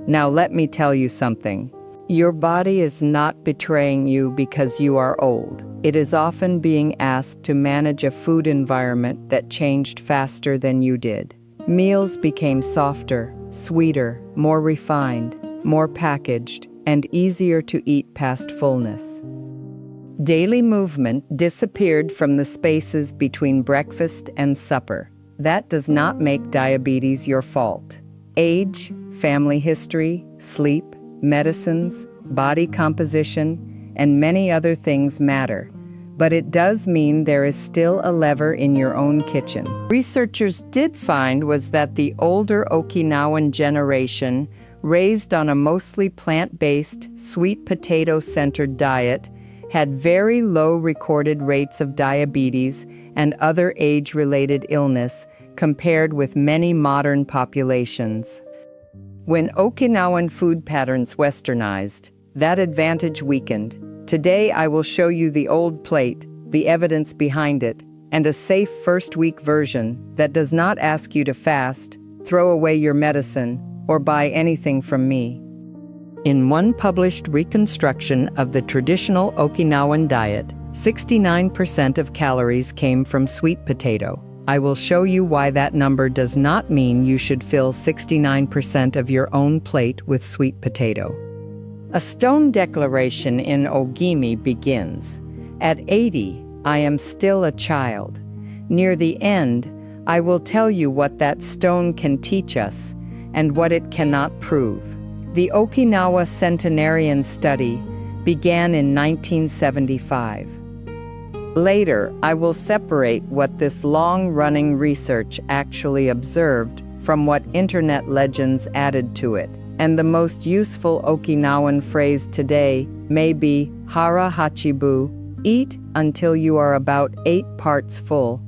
Now let me tell you something. Your body is not betraying you because you are old. It is often being asked to manage a food environment that changed faster than you did. Meals became softer, sweeter, more refined, more packaged, and easier to eat past fullness. Daily movement disappeared from the spaces between breakfast and supper. That does not make diabetes your fault. Age, family history, sleep, medicines, body composition, and many other things matter. But it does mean there is still a lever in your own kitchen. Researchers did find was that the older Okinawan generation, raised on a mostly plant-based, sweet potato-centered diet, had very low recorded rates of diabetes and other age-related illness compared with many modern populations. When Okinawan food patterns westernized, that advantage weakened. Today I will show you the old plate, the evidence behind it, and a safe first-week version that does not ask you to fast, throw away your medicine, or buy anything from me. In one published reconstruction of the traditional Okinawan diet, 69% of calories came from sweet potato. I will show you why that number does not mean you should fill 69% of your own plate with sweet potato. A stone declaration in Ogimi begins, "At 80, I am still a child. Near the end, I will tell you what that stone can teach us and what it cannot prove." The Okinawa Centenarian Study began in 1975. Later, I will separate what this long-running research actually observed from what internet legends added to it. And the most useful Okinawan phrase today may be hara hachibu, eat until you are about 8 parts full.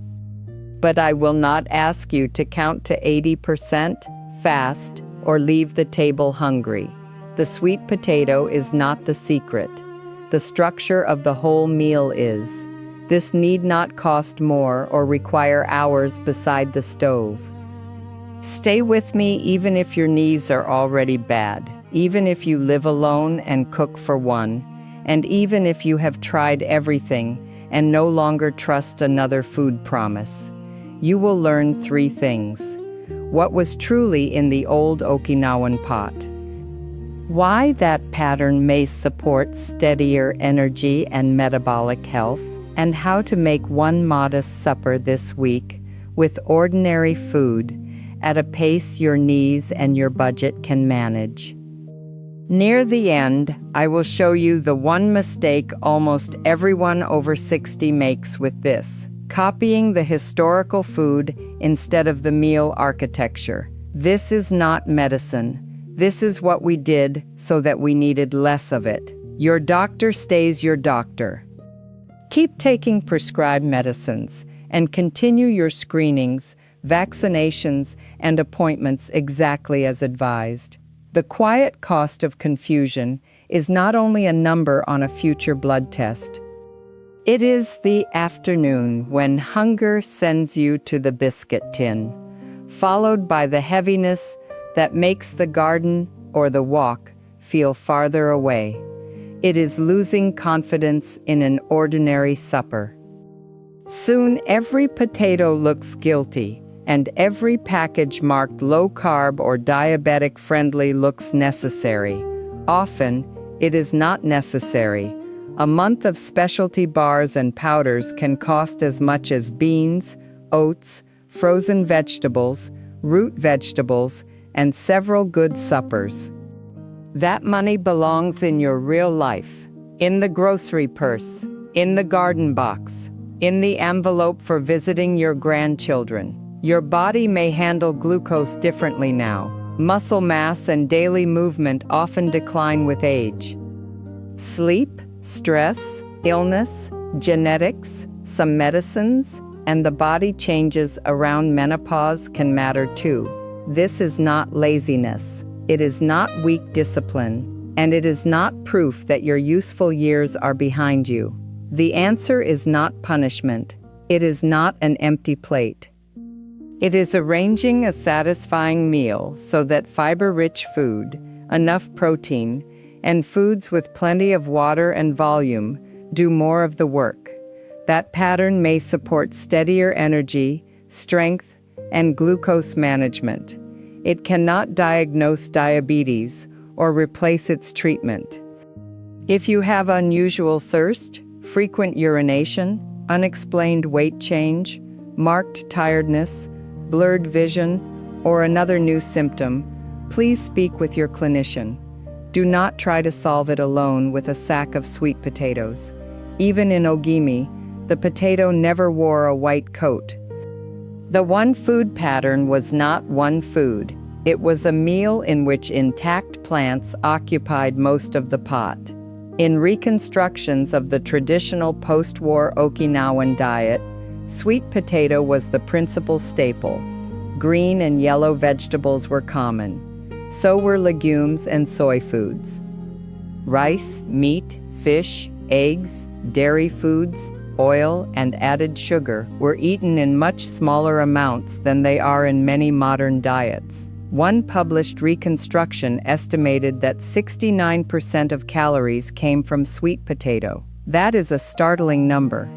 But I will not ask you to count to 80%, fast, or leave the table hungry. The sweet potato is not the secret. The structure of the whole meal is. This need not cost more or require hours beside the stove. Stay with me even if your knees are already bad, even if you live alone and cook for one, and even if you have tried everything and no longer trust another food promise. You will learn 3 things. What was truly in the old Okinawan pot. Why that pattern may support steadier energy and metabolic health, and how to make one modest supper this week with ordinary food at a pace your knees and your budget can manage. Near the end, I will show you the one mistake almost everyone over 60 makes with this: copying the historical food instead of the meal architecture. This is not medicine. This is what we did so that we needed less of it. Your doctor stays your doctor. Keep taking prescribed medicines and continue your screenings, vaccinations, and appointments exactly as advised. The quiet cost of confusion is not only a number on a future blood test. It is the afternoon when hunger sends you to the biscuit tin, followed by the heaviness that makes the garden or the walk feel farther away. It is losing confidence in an ordinary supper. Soon every potato looks guilty, and every package marked low-carb or diabetic-friendly looks necessary. Often, it is not necessary. A month of specialty bars and powders can cost as much as beans, oats, frozen vegetables, root vegetables, and several good suppers. That money belongs in your real life, in the grocery purse, in the garden box, in the envelope for visiting your grandchildren. Your body may handle glucose differently now. Muscle mass and daily movement often decline with age. Sleep, stress, illness, genetics, some medicines, and the body changes around menopause can matter too. This is not laziness. It is not weak discipline, and it is not proof that your useful years are behind you. The answer is not punishment. It is not an empty plate. It is arranging a satisfying meal so that fiber-rich food, enough protein, and foods with plenty of water and volume do more of the work. That pattern may support steadier energy, strength, and glucose management. It cannot diagnose diabetes or replace its treatment. If you have unusual thirst, frequent urination, unexplained weight change, marked tiredness, blurred vision, or another new symptom, please speak with your clinician. Do not try to solve it alone with a sack of sweet potatoes. Even in Ogimi, the potato never wore a white coat. The one food pattern was not one food. It was a meal in which intact plants occupied most of the pot. In reconstructions of the traditional post-war Okinawan diet, sweet potato was the principal staple. Green and yellow vegetables were common. So were legumes and soy foods. Rice, meat, fish, eggs, dairy foods, oil, and added sugar were eaten in much smaller amounts than they are in many modern diets. One published reconstruction estimated that 69% of calories came from sweet potato. That is a startling number.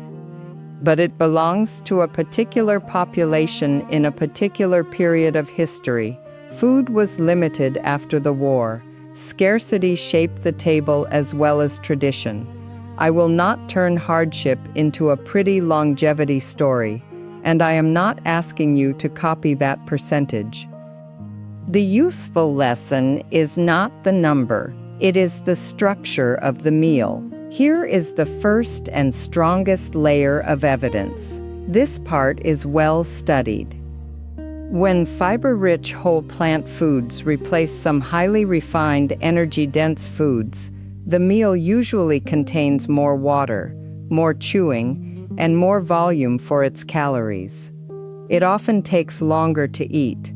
But it belongs to a particular population in a particular period of history. Food was limited after the war. Scarcity shaped the table as well as tradition. I will not turn hardship into a pretty longevity story, and I am not asking you to copy that percentage. The useful lesson is not the number, it is the structure of the meal. Here is the first and strongest layer of evidence. This part is well studied. When fiber-rich whole plant foods replace some highly refined, energy-dense foods, the meal usually contains more water, more chewing, and more volume for its calories. It often takes longer to eat.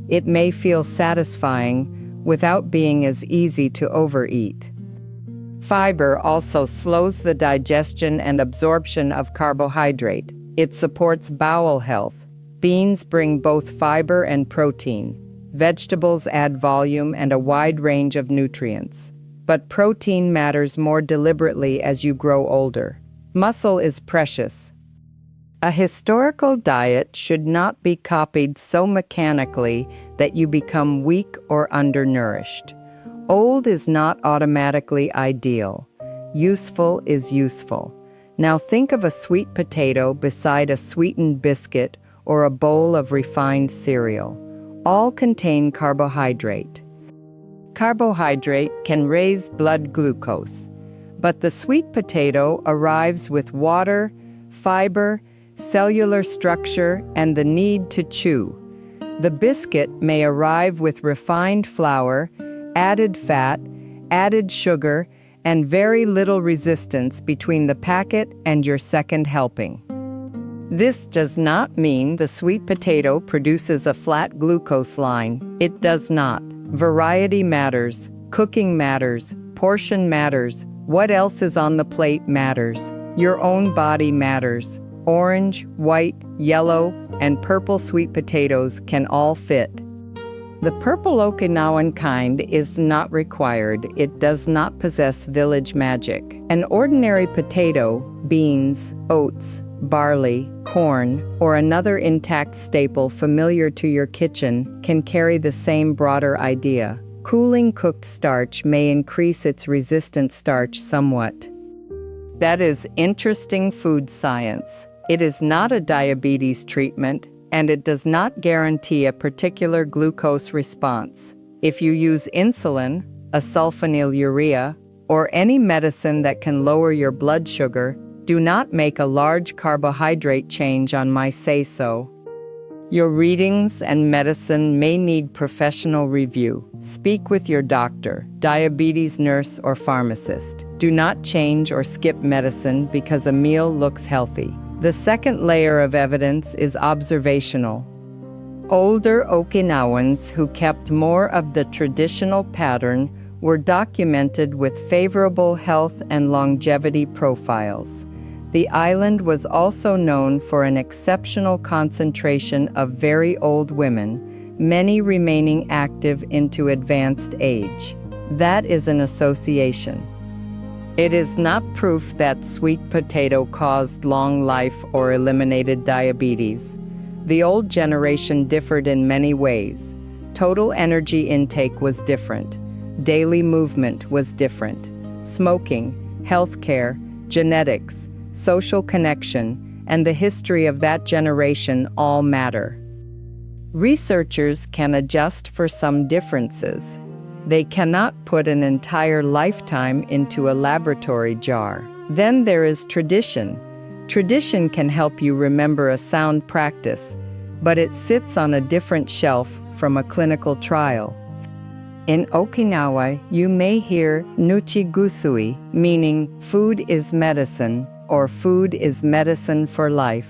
It may feel satisfying without being as easy to overeat. Fiber also slows the digestion and absorption of carbohydrate. It supports bowel health. Beans bring both fiber and protein. Vegetables add volume and a wide range of nutrients. But protein matters more deliberately as you grow older. Muscle is precious. A historical diet should not be copied so mechanically that you become weak or undernourished. Old is not automatically ideal. Useful is useful. Now think of a sweet potato beside a sweetened biscuit or a bowl of refined cereal. All contain carbohydrate. Carbohydrate can raise blood glucose, but the sweet potato arrives with water, fiber, cellular structure, and the need to chew. The biscuit may arrive with refined flour, added fat, added sugar, and very little resistance between the packet and your second helping. This does not mean the sweet potato produces a flat glucose line. It does not. Variety matters, cooking matters, portion matters, what else is on the plate matters, your own body matters. Orange, white, yellow, and purple sweet potatoes can all fit. The purple Okinawan kind is not required. It does not possess village magic. An ordinary potato, beans, oats, barley, corn, or another intact staple familiar to your kitchen can carry the same broader idea. Cooling cooked starch may increase its resistant starch somewhat. That is interesting food science. It is not a diabetes treatment, and it does not guarantee a particular glucose response. If you use insulin, a sulfonylurea, or any medicine that can lower your blood sugar, do not make a large carbohydrate change on my say-so. Your readings and medicine may need professional review. Speak with your doctor, diabetes nurse, or pharmacist. Do not change or skip medicine because a meal looks healthy. The second layer of evidence is observational. Older Okinawans who kept more of the traditional pattern were documented with favorable health and longevity profiles. The island was also known for an exceptional concentration of very old women, many remaining active into advanced age. That is an association. It is not proof that sweet potato caused long life or eliminated diabetes. The old generation differed in many ways. Total energy intake was different. Daily movement was different. Smoking, healthcare, genetics, social connection, and the history of that generation all matter. Researchers can adjust for some differences. They cannot put an entire lifetime into a laboratory jar. Then there is tradition. Tradition can help you remember a sound practice, but it sits on a different shelf from a clinical trial. In Okinawa, you may hear nuchi gusui, meaning food is medicine, or food is medicine for life.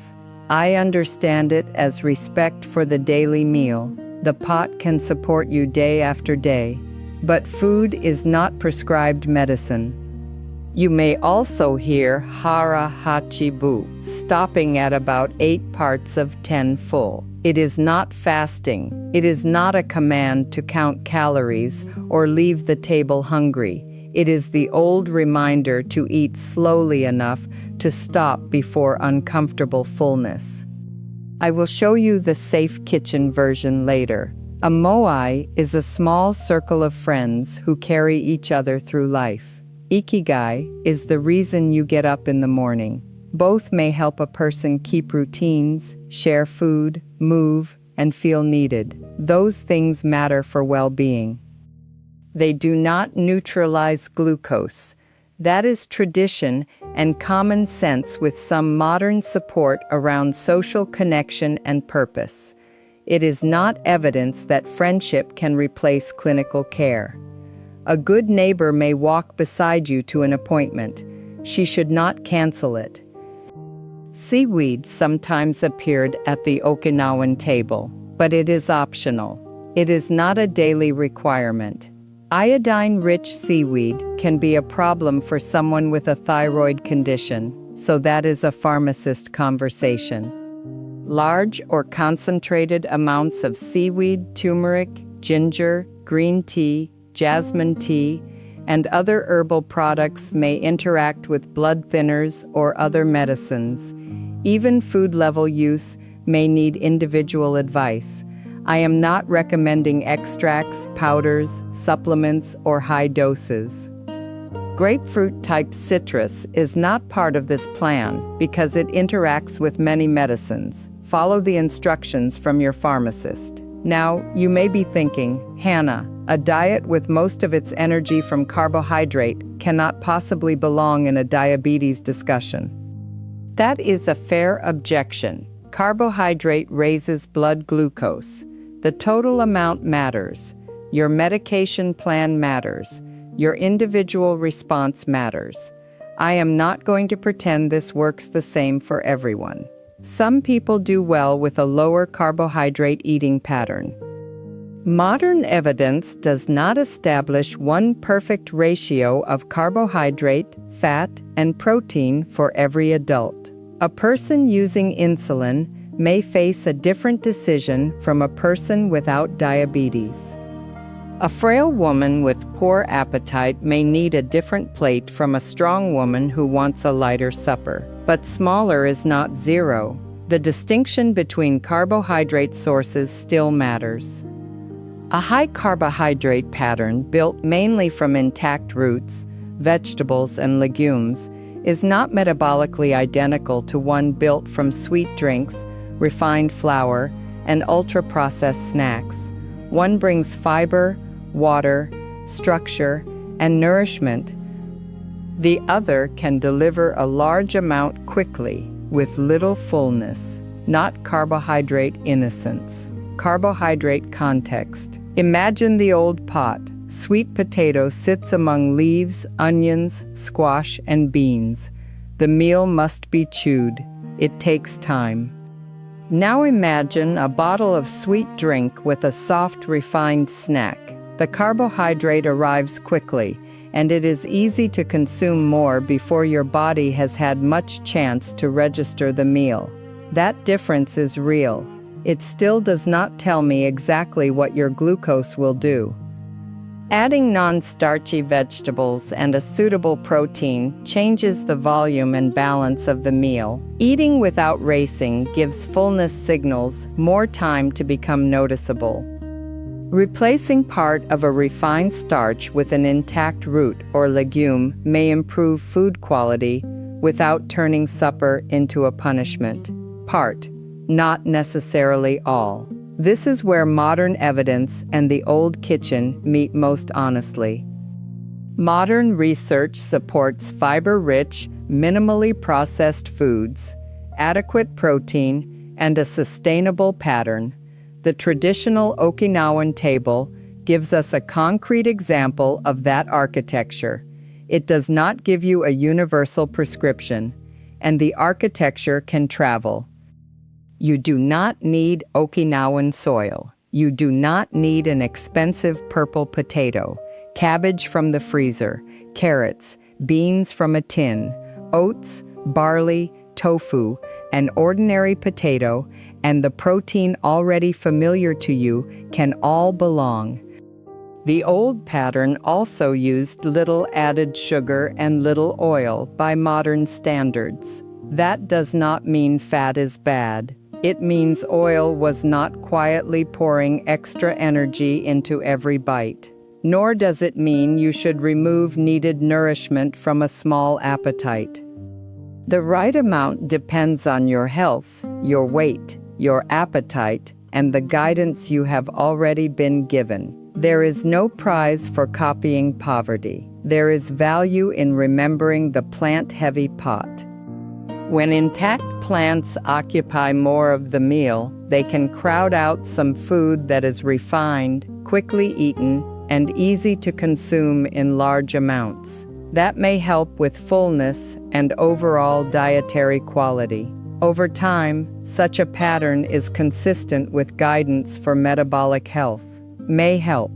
I understand it as respect for the daily meal. The pot can support you day after day. But food is not prescribed medicine. You may also hear hara hachibu, stopping at about 8 parts of 10 full. It is not fasting. It is not a command to count calories or leave the table hungry. It is the old reminder to eat slowly enough to stop before uncomfortable fullness. I will show you the safe kitchen version later. A moai is a small circle of friends who carry each other through life. Ikigai is the reason you get up in the morning. Both may help a person keep routines, share food, move, and feel needed. Those things matter for well-being. They do not neutralize glucose. That is tradition and common sense with some modern support around social connection and purpose. It is not evidence that friendship can replace clinical care. A good neighbor may walk beside you to an appointment. She should not cancel it. Seaweed sometimes appeared at the Okinawan table, but it is optional. It is not a daily requirement. Iodine-rich seaweed can be a problem for someone with a thyroid condition, so that is a pharmacist conversation. Large or concentrated amounts of seaweed, turmeric, ginger, green tea, jasmine tea, and other herbal products may interact with blood thinners or other medicines. Even food-level use may need individual advice. I am not recommending extracts, powders, supplements, or high doses. Grapefruit-type citrus is not part of this plan because it interacts with many medicines. Follow the instructions from your pharmacist. Now, you may be thinking, Hannah, a diet with most of its energy from carbohydrate cannot possibly belong in a diabetes discussion. That is a fair objection. Carbohydrate raises blood glucose. The total amount matters. Your medication plan matters. Your individual response matters. I am not going to pretend this works the same for everyone. Some people do well with a lower carbohydrate eating pattern. Modern evidence does not establish one perfect ratio of carbohydrate, fat, and protein for every adult. A person using insulin may face a different decision from a person without diabetes. A frail woman with poor appetite may need a different plate from a strong woman who wants a lighter supper. But smaller is not zero. The distinction between carbohydrate sources still matters. A high carbohydrate pattern built mainly from intact roots, vegetables, and legumes is not metabolically identical to one built from sweet drinks, refined flour, and ultra-processed snacks. One brings fiber, water, structure, and nourishment. The other can deliver a large amount quickly, with little fullness, not carbohydrate innocence. Carbohydrate context. Imagine the old pot. Sweet potato sits among leaves, onions, squash, and beans. The meal must be chewed. It takes time. Now imagine a bottle of sweet drink with a soft, refined snack. The carbohydrate arrives quickly, and it is easy to consume more before your body has had much chance to register the meal. That difference is real. It still does not tell me exactly what your glucose will do. Adding non-starchy vegetables and a suitable protein changes the volume and balance of the meal. Eating without racing gives fullness signals more time to become noticeable. Replacing part of a refined starch with an intact root or legume may improve food quality without turning supper into a punishment. Part, not necessarily all. This is where modern evidence and the old kitchen meet most honestly. Modern research supports fiber-rich, minimally processed foods, adequate protein, and a sustainable pattern. The traditional Okinawan table gives us a concrete example of that architecture. It does not give you a universal prescription, and the architecture can travel. You do not need Okinawan soil. You do not need an expensive purple potato, cabbage from the freezer, carrots, beans from a tin, oats, barley, tofu, an ordinary potato, and the protein already familiar to you can all belong. The old pattern also used little added sugar and little oil by modern standards. That does not mean fat is bad. It means oil was not quietly pouring extra energy into every bite. Nor does it mean you should remove needed nourishment from a small appetite. The right amount depends on your health, your weight, your appetite, and the guidance you have already been given. There is no prize for copying poverty. There is value in remembering the plant-heavy pot. When intact plants occupy more of the meal, they can crowd out some food that is refined, quickly eaten, and easy to consume in large amounts. That may help with fullness and overall dietary quality. Over time, such a pattern is consistent with guidance for metabolic health. May help.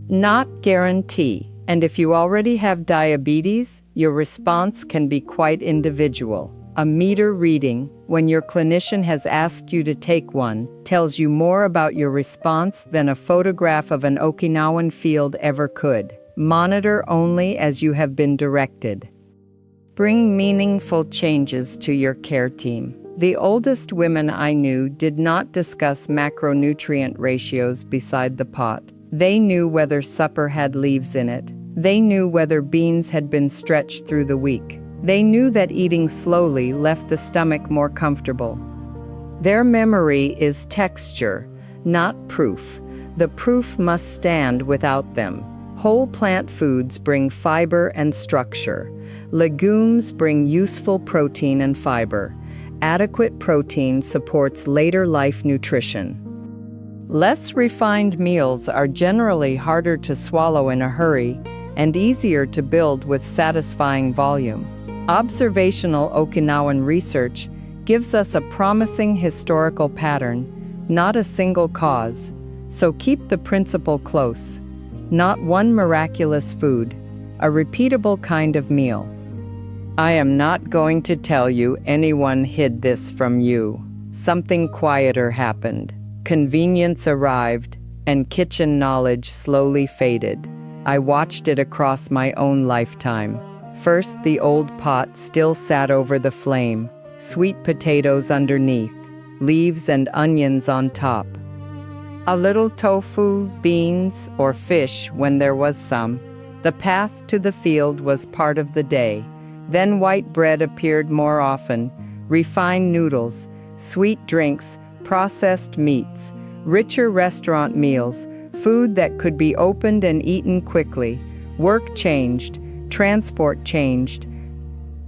Not guarantee. And if you already have diabetes, your response can be quite individual. A meter reading, when your clinician has asked you to take one, tells you more about your response than a photograph of an Okinawan field ever could. Monitor only as you have been directed. Bring meaningful changes to your care team. The oldest women I knew did not discuss macronutrient ratios beside the pot. They knew whether supper had leaves in it. They knew whether beans had been stretched through the week. They knew that eating slowly left the stomach more comfortable. Their memory is texture, not proof. The proof must stand without them. Whole plant foods bring fiber and structure. Legumes bring useful protein and fiber. Adequate protein supports later life nutrition. Less refined meals are generally harder to swallow in a hurry and easier to build with satisfying volume. Observational Okinawan research gives us a promising historical pattern, not a single cause, so keep the principle close. Not one miraculous food, a repeatable kind of meal. I am not going to tell you anyone hid this from you. Something quieter happened. Convenience arrived, and kitchen knowledge slowly faded. I watched it across my own lifetime. First, the old pot still sat over the flame, sweet potatoes underneath, leaves and onions on top. A little tofu, beans, or fish when there was some. The path to the field was part of the day. Then white bread appeared more often, refined noodles, sweet drinks, processed meats, richer restaurant meals, food that could be opened and eaten quickly. Work changed, transport changed.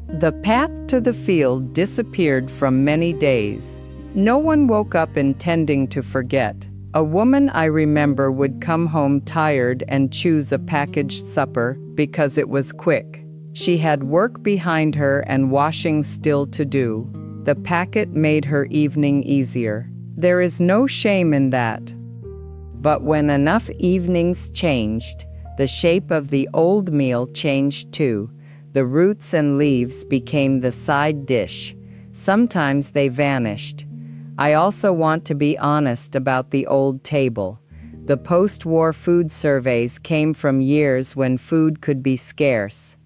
The path to the field disappeared from many days. No one woke up intending to forget. A woman I remember would come home tired and choose a packaged supper because it was quick. She had work behind her and washing still to do. The packet made her evening easier. There is no shame in that. But when enough evenings changed, the shape of the old meal changed too. The roots and leaves became the side dish. Sometimes they vanished. I also want to be honest about the old table. The post-war food surveys came from years when food could be scarce.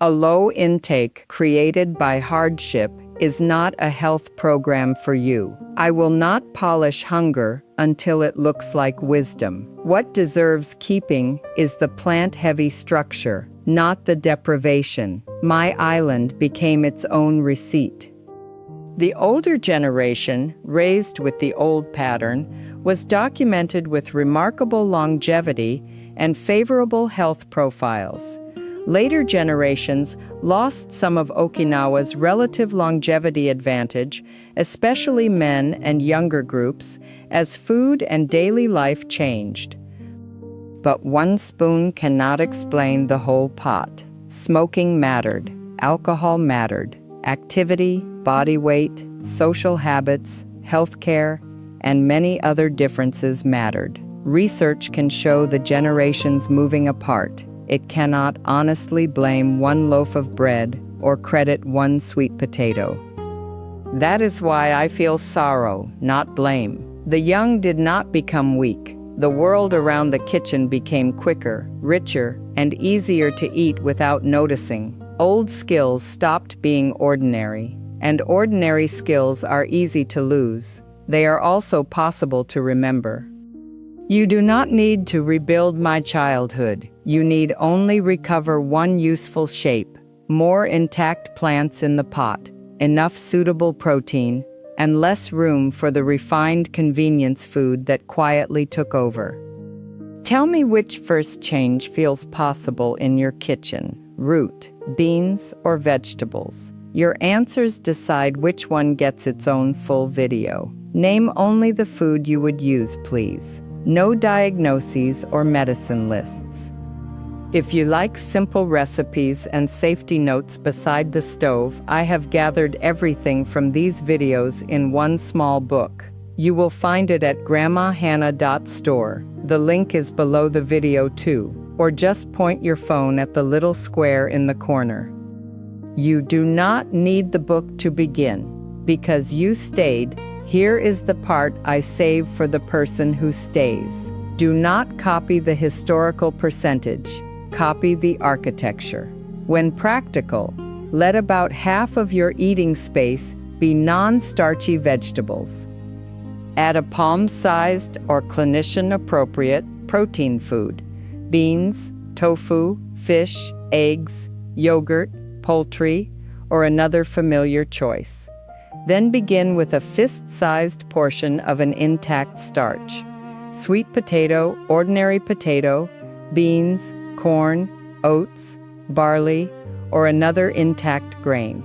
A low intake created by hardship is not a health program for you. I will not polish hunger until it looks like wisdom. What deserves keeping is the plant-heavy structure, not the deprivation. My island became its own receipt. The older generation, raised with the old pattern, was documented with remarkable longevity and favorable health profiles. Later generations lost some of Okinawa's relative longevity advantage, especially men and younger groups, as food and daily life changed. But one spoon cannot explain the whole pot. Smoking mattered, alcohol mattered, activity, body weight, social habits, healthcare, and many other differences mattered. Research can show the generations moving apart. It cannot honestly blame one loaf of bread or credit one sweet potato. That is why I feel sorrow, not blame. The young did not become weak. The world around the kitchen became quicker, richer, and easier to eat without noticing. Old skills stopped being ordinary, and ordinary skills are easy to lose. They are also possible to remember. You do not need to rebuild my childhood. You need only recover one useful shape, more intact plants in the pot, enough suitable protein, and less room for the refined convenience food that quietly took over. Tell me which first change feels possible in your kitchen: root, beans, or vegetables. Your answers decide which one gets its own full video. Name only the food you would use, please. No diagnoses or medicine lists. If you like simple recipes and safety notes beside the stove, I have gathered everything from these videos in one small book. You will find it at grandmahannah.store. The link is below the video too, or just point your phone at the little square in the corner. You do not need the book to begin. Because you stayed, here is the part I save for the person who stays. Do not copy the historical percentage. Copy the architecture. When practical, let about half of your eating space be non-starchy vegetables. Add a palm-sized or clinician-appropriate protein food: beans, tofu, fish, eggs, yogurt, poultry, or another familiar choice. Then begin with a fist-sized portion of an intact starch: sweet potato, ordinary potato, beans, corn, oats, barley, or another intact grain.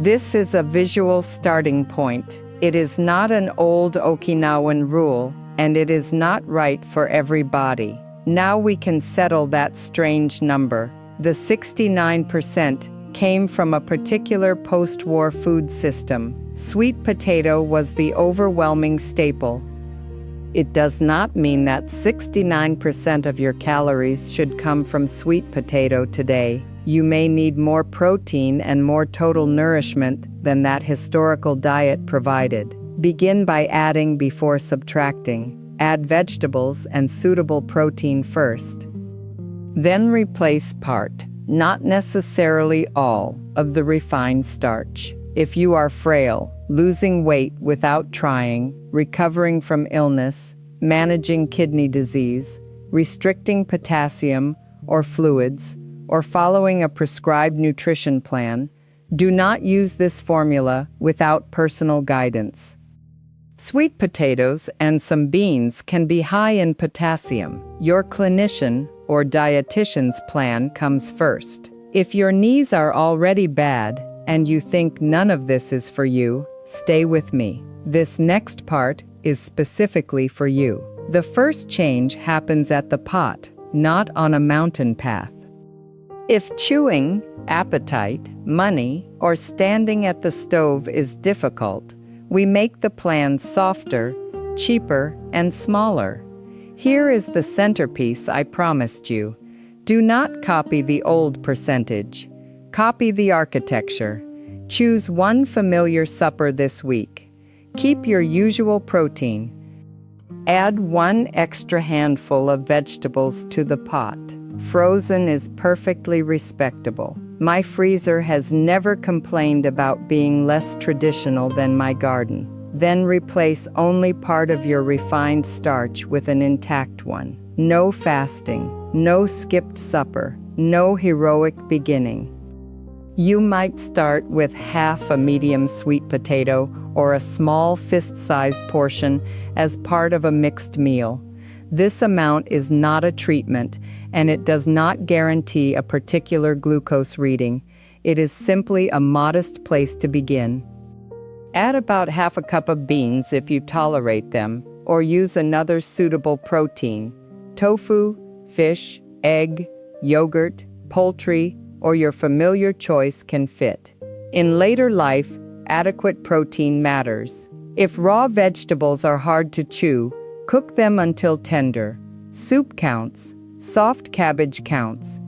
This is a visual starting point. It is not an old Okinawan rule, and it is not right for everybody. Now we can settle that strange number. The 69% came from a particular post-war food system. Sweet potato was the overwhelming staple. It does not mean that 69% of your calories should come from sweet potato today. You may need more protein and more total nourishment than that historical diet provided. Begin by adding before subtracting. Add vegetables and suitable protein first. Then replace part, not necessarily all, of the refined starch. If you are frail, losing weight without trying, recovering from illness, managing kidney disease, restricting potassium or fluids, or following a prescribed nutrition plan, do not use this formula without personal guidance. Sweet potatoes and some beans can be high in potassium. Your clinician or dietitian's plan comes first. If your knees are already bad and you think none of this is for you, stay with me. This next part is specifically for you. The first change happens at the pot, not on a mountain path. If chewing, appetite, money, or standing at the stove is difficult, we make the plan softer, cheaper, and smaller. Here is the centerpiece I promised you. Do not copy the old percentage. Copy the architecture. Choose one familiar supper this week. Keep your usual protein. Add 1 extra handful of vegetables to the pot. Frozen is perfectly respectable. My freezer has never complained about being less traditional than my garden. Then replace only part of your refined starch with an intact one. No fasting, no skipped supper, no heroic beginning. You might start with half a medium sweet potato or a small fist-sized portion as part of a mixed meal. This amount is not a treatment, and it does not guarantee a particular glucose reading. It is simply a modest place to begin. Add about half a cup of beans if you tolerate them, or use another suitable protein. Tofu, fish, egg, yogurt, poultry, or your familiar choice can fit. In later life, adequate protein matters. If raw vegetables are hard to chew, cook them until tender. Soup counts. Soft cabbage counts.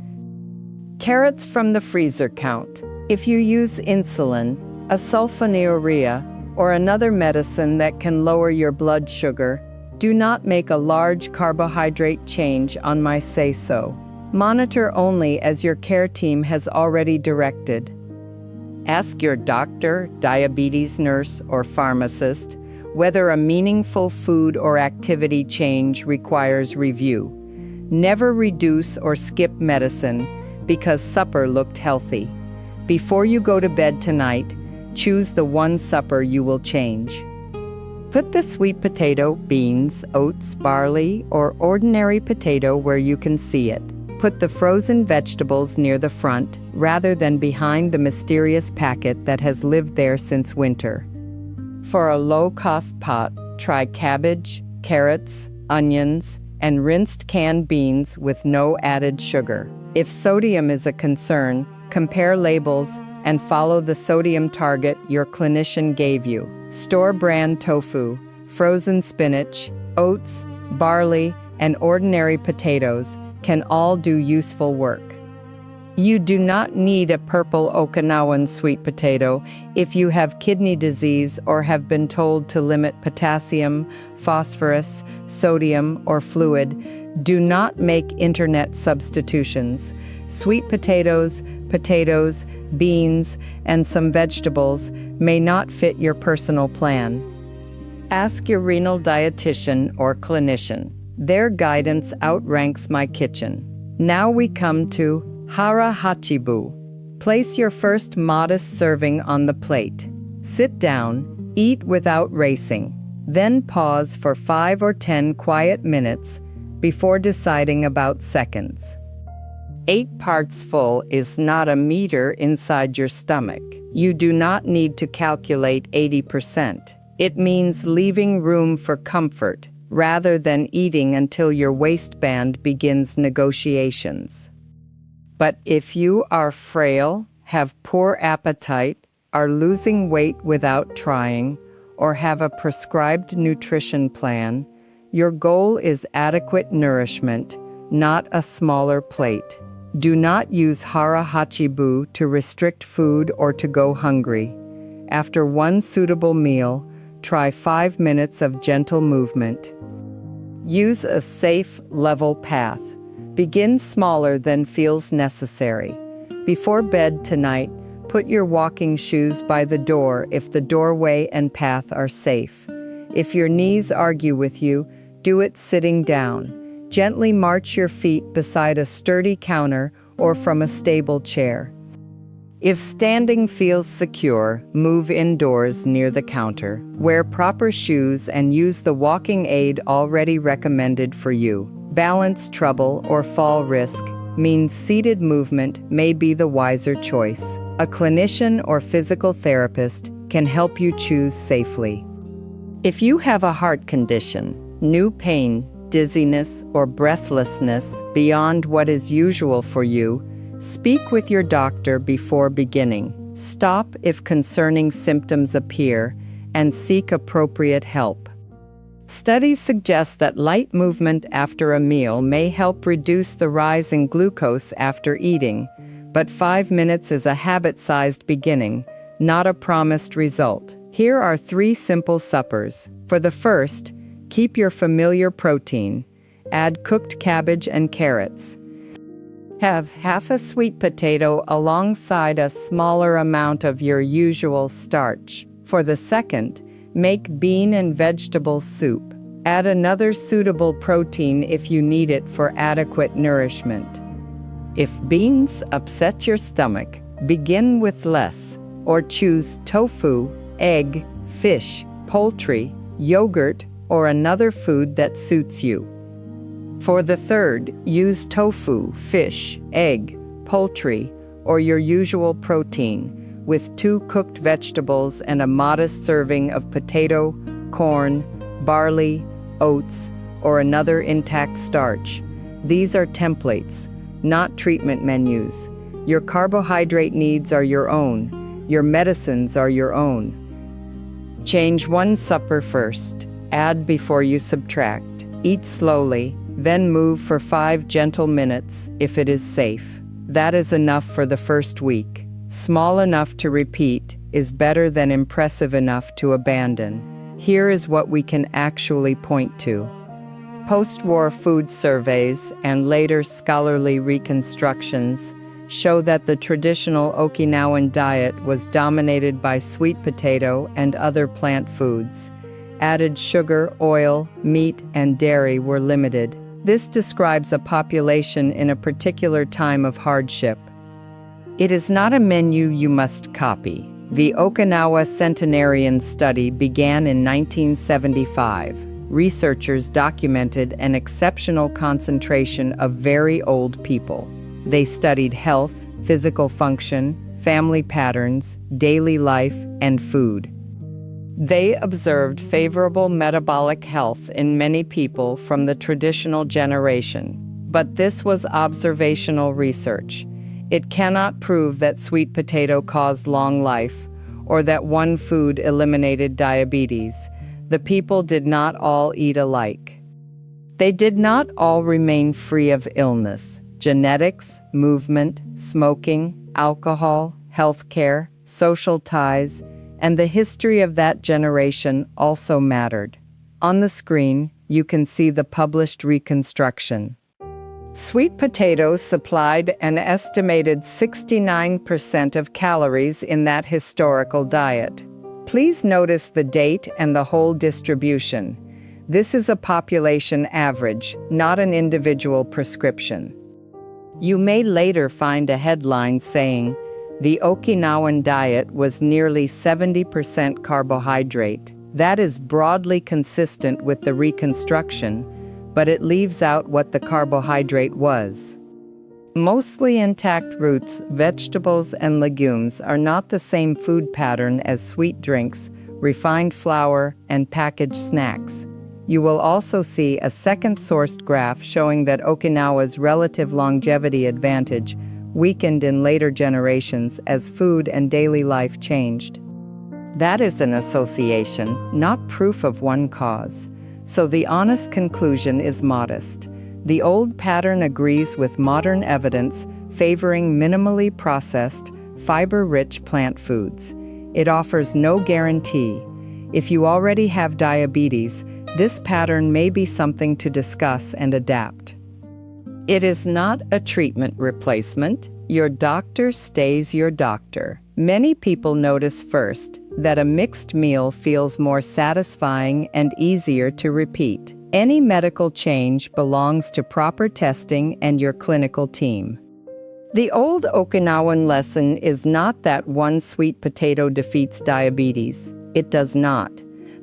Carrots from the freezer count. If you use insulin, a sulfonylurea, or another medicine that can lower your blood sugar, do not make a large carbohydrate change on my say-so. Monitor only as your care team has already directed. Ask your doctor, diabetes nurse, or pharmacist whether a meaningful food or activity change requires review. Never reduce or skip medicine because supper looked healthy. Before you go to bed tonight, choose the one supper you will change. Put the sweet potato, beans, oats, barley, or ordinary potato where you can see it. Put the frozen vegetables near the front rather than behind the mysterious packet that has lived there since winter. For a low-cost pot, try cabbage, carrots, onions, and rinsed canned beans with no added sugar. If sodium is a concern, compare labels and follow the sodium target your clinician gave you. Store-brand tofu, frozen spinach, oats, barley, and ordinary potatoes can all do useful work. You do not need a purple Okinawan sweet potato if you have kidney disease or have been told to limit potassium, phosphorus, sodium, or fluid. Do not make internet substitutions. Sweet potatoes, beans, and some vegetables may not fit your personal plan. Ask your renal dietitian or clinician. Their guidance outranks my kitchen. Now we come to Hara Hachibu. Place your first modest serving on the plate. Sit down, eat without racing. Then pause for 5 or 10 quiet minutes before deciding about seconds. 8 parts full is not a meter inside your stomach. You do not need to calculate 80%. It means leaving room for comfort rather than eating until your waistband begins negotiations. But if you are frail, have poor appetite, are losing weight without trying, or have a prescribed nutrition plan, your goal is adequate nourishment, not a smaller plate. Do not use Hara Hachibu to restrict food or to go hungry. After one suitable meal, try 5 minutes of gentle movement. Use a safe, level path. Begin smaller than feels necessary. Before bed tonight, put your walking shoes by the door if the doorway and path are safe. If your knees argue with you, do it sitting down. Gently march your feet beside a sturdy counter or from a stable chair. If standing feels secure, move indoors near the counter. Wear proper shoes and use the walking aid already recommended for you. Balance trouble or fall risk means seated movement may be the wiser choice. A clinician or physical therapist can help you choose safely. If you have a heart condition, new pain, dizziness, or breathlessness beyond what is usual for you, speak with your doctor before beginning. Stop if concerning symptoms appear and seek appropriate help. Studies suggest that light movement after a meal may help reduce the rise in glucose after eating, but 5 minutes is a habit-sized beginning, not a promised result. Here are 3 simple suppers. For the first, Keep your familiar protein. Add cooked cabbage and carrots. Have half a sweet potato alongside a smaller amount of your usual starch. For the second, make bean and vegetable soup. Add another suitable protein if you need it for adequate nourishment. If beans upset your stomach, begin with less, or choose tofu, egg, fish, poultry, yogurt, or another food that suits you. For the third, use tofu, fish, egg, poultry, or your usual protein, with 2 cooked vegetables and a modest serving of potato, corn, barley, oats, or another intact starch. These are templates, not treatment menus. Your carbohydrate needs are your own. Your medicines are your own. Change one supper first. Add before you subtract. Eat slowly, then move for 5 gentle minutes if it is safe. That is enough for the first week. Small enough to repeat is better than impressive enough to abandon. Here is what we can actually point to. Post-war food surveys and later scholarly reconstructions show that the traditional Okinawan diet was dominated by sweet potato and other plant foods. Added sugar, oil, meat, and dairy were limited. This describes a population in a particular time of hardship. It is not a menu you must copy. The Okinawa Centenarian Study began in 1975. Researchers documented an exceptional concentration of very old people. They studied health, physical function, family patterns, daily life, and food. They observed favorable metabolic health in many people from the traditional generation. But this was observational research. It cannot prove that sweet potato caused long life or that one food eliminated diabetes. The people did not all eat alike. They did not all remain free of illness. Genetics, movement, smoking, alcohol, healthcare, social ties, and the history of that generation also mattered. On the screen, you can see the published reconstruction. Sweet potatoes supplied an estimated 69% of calories in that historical diet. Please notice the date and the whole distribution. This is a population average, not an individual prescription. You may later find a headline saying, "The Okinawan diet was nearly 70% carbohydrate." That is broadly consistent with the reconstruction, but it leaves out what the carbohydrate was. Mostly intact roots, vegetables, and legumes are not the same food pattern as sweet drinks, refined flour, and packaged snacks. You will also see a second-sourced graph showing that Okinawa's relative longevity advantage weakened in later generations as food and daily life changed. That is an association, not proof of one cause. So the honest conclusion is modest. The old pattern agrees with modern evidence favoring minimally processed, fiber-rich plant foods. It offers no guarantee. If you already have diabetes, this pattern may be something to discuss and adapt. It is not a treatment replacement. Your doctor stays your doctor. Many people notice first that a mixed meal feels more satisfying and easier to repeat. Any medical change belongs to proper testing and your clinical team. The old Okinawan lesson is not that one sweet potato defeats diabetes. It does not.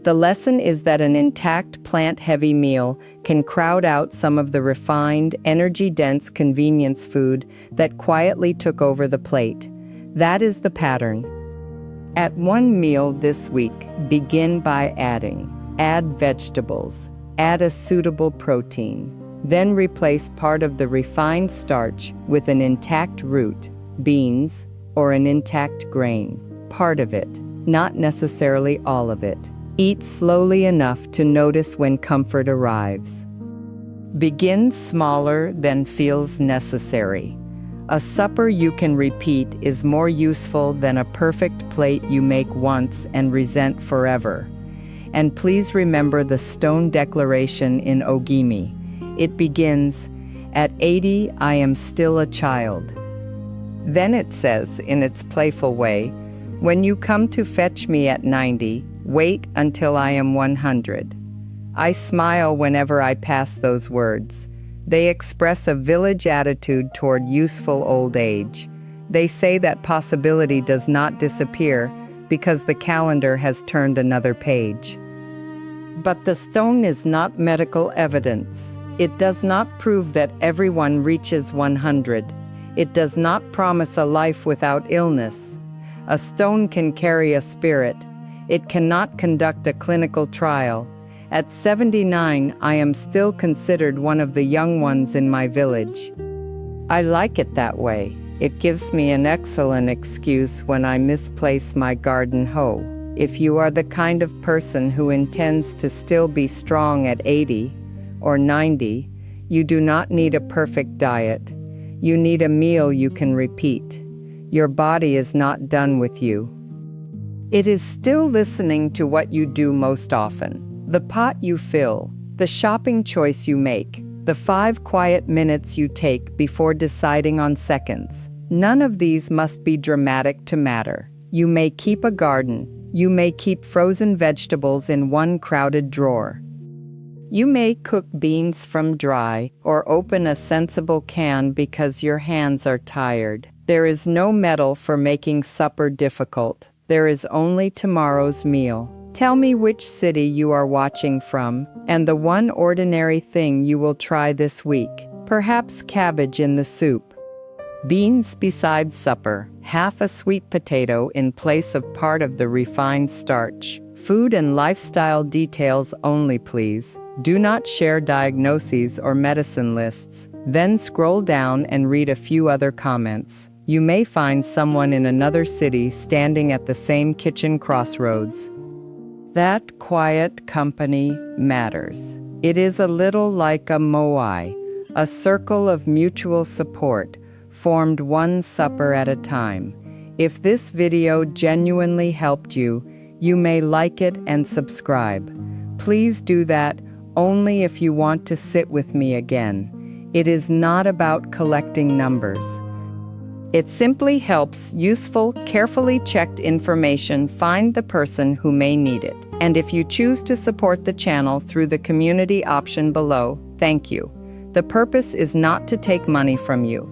The lesson is that an intact plant-heavy meal can crowd out some of the refined, energy-dense convenience food that quietly took over the plate. That is the pattern. At one meal this week, begin by add vegetables, add a suitable protein, then replace part of the refined starch with an intact root, beans, or an intact grain. Part of it, not necessarily all of it. Eat slowly enough to notice when comfort arrives. Begin smaller than feels necessary. A supper you can repeat is more useful than a perfect plate you make once and resent forever. And please remember the stone declaration in Ogimi. It begins, "At 80, I am still a child." Then it says, in its playful way, "When you come to fetch me at 90, wait until I am 100. I smile whenever I pass those words. They express a village attitude toward useful old age. They say that possibility does not disappear because the calendar has turned another page. But the stone is not medical evidence. It does not prove that everyone reaches 100. It does not promise a life without illness. A stone can carry a spirit. It cannot conduct a clinical trial. At 79, I am still considered one of the young ones in my village. I like it that way. It gives me an excellent excuse when I misplace my garden hoe. If you are the kind of person who intends to still be strong at 80 or 90, you do not need a perfect diet. You need a meal you can repeat. Your body is not done with you. It is still listening to what you do most often. The pot you fill, the shopping choice you make, the 5 quiet minutes you take before deciding on seconds. None of these must be dramatic to matter. You may keep a garden. You may keep frozen vegetables in one crowded drawer. You may cook beans from dry or open a sensible can because your hands are tired. There is no medal for making supper difficult. There is only tomorrow's meal. Tell me which city you are watching from, and the one ordinary thing you will try this week. Perhaps cabbage in the soup. Beans beside supper, half a sweet potato in place of part of the refined starch. Food and lifestyle details only, please. Do not share diagnoses or medicine lists. Then scroll down and read a few other comments. You may find someone in another city standing at the same kitchen crossroads. That quiet company matters. It is a little like a moai, a circle of mutual support, formed one supper at a time. If this video genuinely helped you, you may like it and subscribe. Please do that only if you want to sit with me again. It is not about collecting numbers. It simply helps useful, carefully checked information find the person who may need it. And if you choose to support the channel through the community option below, thank you. The purpose is not to take money from you.